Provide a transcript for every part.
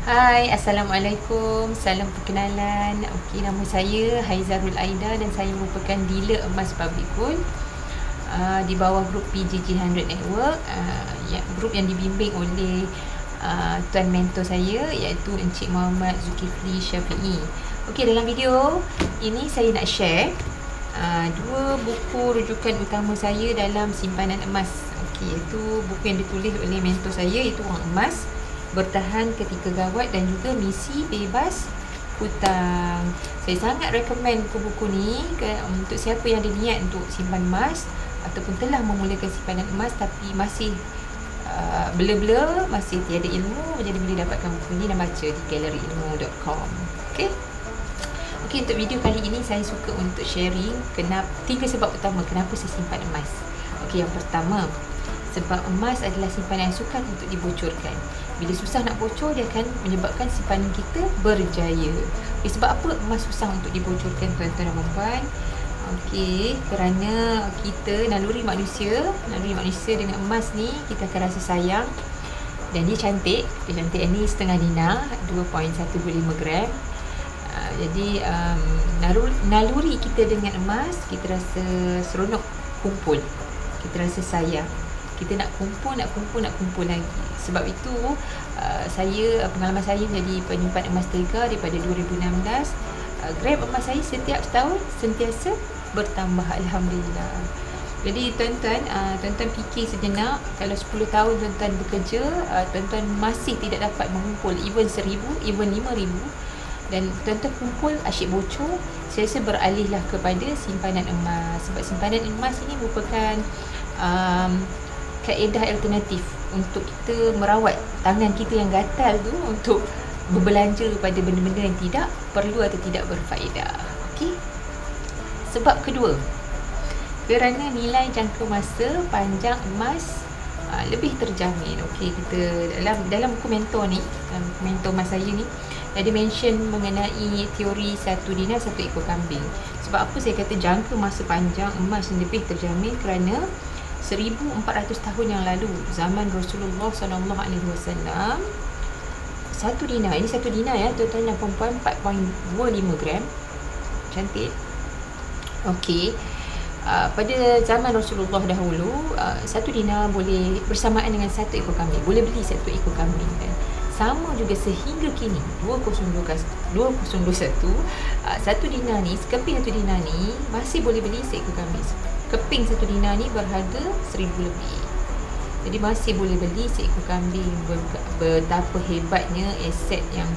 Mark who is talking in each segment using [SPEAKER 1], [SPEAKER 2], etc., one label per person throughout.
[SPEAKER 1] Hai, Assalamualaikum. Salam perkenalan. Okey, nama saya Haizarul Aida dan saya merupakan dealer emas Public Gold di bawah grup PJJ100 Network, grup yang dibimbing oleh tuan mentor saya iaitu Encik Muhammad Zulkifli Syafi'i. Okey, dalam video ini saya nak share dua buku rujukan utama saya dalam simpanan emas. Okey, iaitu buku yang ditulis oleh mentor saya iaitu Wang Emas, Bertahan Ketika Gawat dan juga Misi Bebas Hutang. Saya sangat recommend buku-buku ni untuk siapa yang ada niat untuk simpan emas ataupun telah memulakan simpanan emas tapi masih blur-blur, masih tiada ilmu, jadi boleh dapatkan buku ni dan baca di galeriilmu.com. Okey. Okey, untuk video kali ini saya suka untuk sharing tiga sebab utama kenapa saya simpan emas. Okey, yang pertama, sebab emas adalah simpanan yang sukar untuk dibocorkan. Bila susah nak bocor, dia akan menyebabkan simpanan kita berjaya. Okay, sebab apa emas susah untuk dibocorkan, tuan-tuan dan puan-puan? Okey, kerana kita naluri manusia dengan emas ni, kita akan rasa sayang. Dan dia cantik. Dia cantik ni setengah dinar, 2.125 gram. Jadi naluri kita dengan emas, kita rasa seronok kumpul. Kita rasa sayang. Kita nak kumpul lagi. Sebab itu pengalaman saya menjadi penyimpan emas tega daripada 2016. Gram emas saya setiap setahun sentiasa bertambah, alhamdulillah. Jadi tuan-tuan fikir sejenak, kalau 10 tahun tuan-tuan bekerja, tuan-tuan masih tidak dapat mengumpul even 1,000, even 5,000, dan tuan-tuan kumpul asyik bocor, saya rasa beralihlah kepada simpanan emas. Sebab simpanan emas ini merupakan kaedah alternatif untuk kita merawat tangan kita yang gatal tu untuk berbelanja pada benda-benda yang tidak perlu atau tidak berfaedah. Okey. Sebab kedua, kerana nilai jangka masa panjang emas lebih terjamin. Okey, kita dalam buku mentor ni, dalam buku mentor emas saya ni, ada mention mengenai teori 1 dinar 1 ekor kambing. Sebab apa saya kata jangka masa panjang emas lebih terjamin? Kerana 1400 tahun yang lalu, zaman Rasulullah SAW, 1 dinar, ini 1 dinar ya tuan-tuan dan puan-puan, 4.25 gram. Cantik. Okey, pada zaman Rasulullah dahulu, 1 dinar boleh bersamaan dengan 1 ekor kambing, boleh beli 1 ekor kambing kan. Sama juga sehingga kini 2021, 1 dinar ni, sekeping 1 dinar ni masih boleh beli seekor kambing. Keping 1 dinar ni berharga 1,000 lebih. Jadi masih boleh beli seekor kambing. Betapa hebatnya aset yang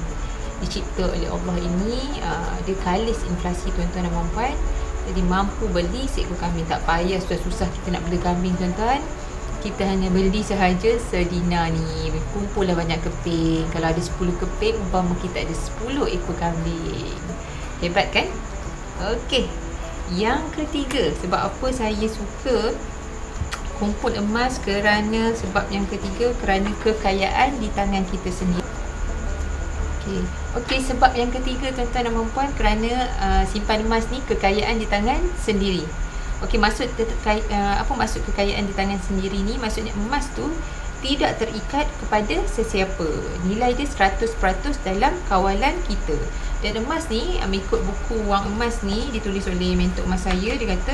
[SPEAKER 1] dicipta oleh Allah ini. Dia kalis inflasi, tuan-tuan dan puan-puan. Jadi mampu beli seekor kambing. Tak payah susah-susah kita nak beli kambing, tuan-tuan. Kita hanya beli sahaja sedinar ni. Kumpullah banyak keping. Kalau ada 10 keping, umpama kita ada 10 ekor kambing. Hebat kan? Okey. Yang ketiga, sebab apa saya suka kumpul emas, sebab yang ketiga, kerana kekayaan di tangan kita sendiri. Okey, sebab yang ketiga tuan-tuan dan puan-puan, kerana simpan emas ni kekayaan di tangan sendiri. Okey, apa maksud kekayaan di tangan sendiri ni? Maksudnya emas tu tidak terikat kepada sesiapa. Nilai dia 100% dalam kawalan kita. Dan emas ni, mengikut buku Wang Emas ni, ditulis oleh mentor emas saya, dia kata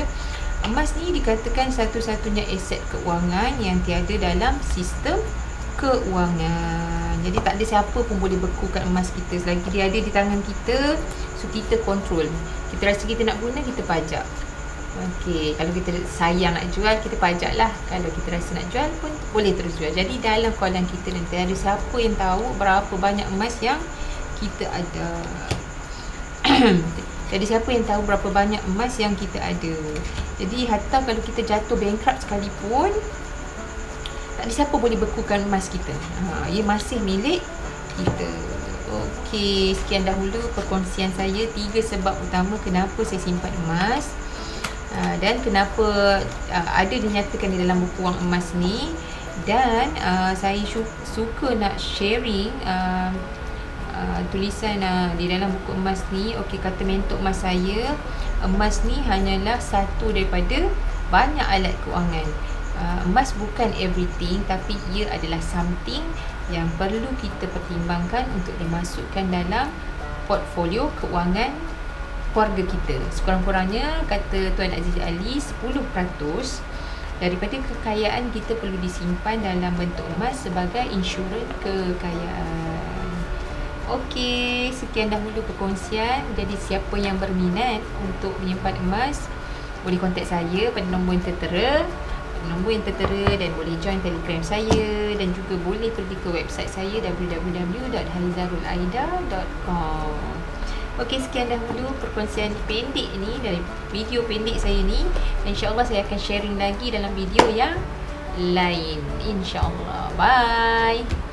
[SPEAKER 1] emas ni dikatakan satu-satunya aset keuangan yang tiada dalam sistem keuangan. Jadi tak ada siapa pun boleh bekukan emas kita selagi dia ada di tangan kita. So kita control. Kita rasa kita nak guna, kita pajak. Okey, kalau kita sayang nak jual, kita pajak lah. Kalau kita rasa nak jual pun boleh terus jual. Jadi dalam kawalan kita nanti ada siapa yang tahu berapa banyak emas yang kita ada. Jadi siapa yang tahu berapa banyak emas yang kita ada. Jadi hatta kalau kita jatuh bankrupt sekalipun, tak ada siapa boleh bekukan emas kita. Ia masih milik kita. Okey, sekian dahulu perkongsian saya 3 sebab utama kenapa saya simpan emas. Dan kenapa ada dinyatakan di dalam buku Wang Emas ni. Dan saya suka nak sharing tulisan di dalam buku emas ni. Okey, kata mentor emas saya, emas ni hanyalah satu daripada banyak alat kewangan. Emas bukan everything, tapi ia adalah something yang perlu kita pertimbangkan untuk dimasukkan dalam portfolio keuangan keluarga kita. Sekurang-kurangnya kata Tuan Aziz Ali, 10% daripada kekayaan kita perlu disimpan dalam bentuk emas sebagai insurans kekayaan. Okey, sekian dahulu perkongsian. Jadi siapa yang berminat untuk menyimpan emas, boleh kontak saya pada nombor yang tertera. Dan boleh join Telegram saya, dan juga boleh pergi ke website saya www.haizarulaida.com. Okey, sekian dahulu perkongsian pendek ni, dari video pendek saya ni. InsyaAllah saya akan sharing lagi dalam video yang lain, InsyaAllah. Bye.